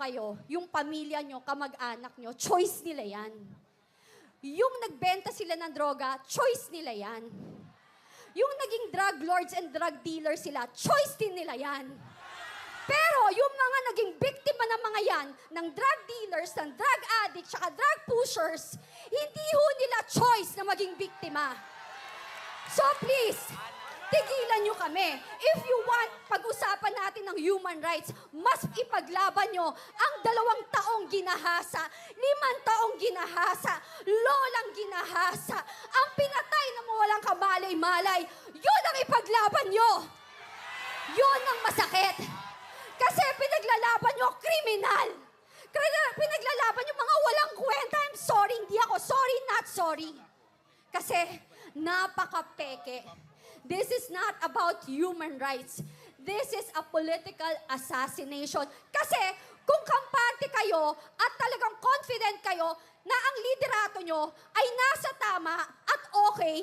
kayo, yung pamilya nyo, kamag-anak nyo, choice nila yan. Yung nagbenta sila ng droga, choice nila yan. Yung naging drug lords and drug dealers sila, choice din nila yan. Pero yung mga naging biktima ng mga yan, ng drug dealers, ng drug addicts, saka drug pushers, hindi ho nila choice na maging biktima. So please, tigilan nyo kami. If you want, pag-usapan natin ng human rights, mas ipaglaban nyo ang 2 taong ginahasa, 5 taong ginahasa, lolang ginahasa, ang pinatay na mawalang kamalay-malay, yun ang ipaglaban nyo. Yun ang masakit. Kasi pinaglalaban nyo, kriminal. Pinaglalaban nyo mga walang kwenta. I'm sorry, hindi ako sorry, not sorry. Kasi napaka-peke. This is not about human rights. This is a political assassination. Kasi kung kampante kayo at talagang confident kayo na ang liderato nyo ay nasa tama at okay,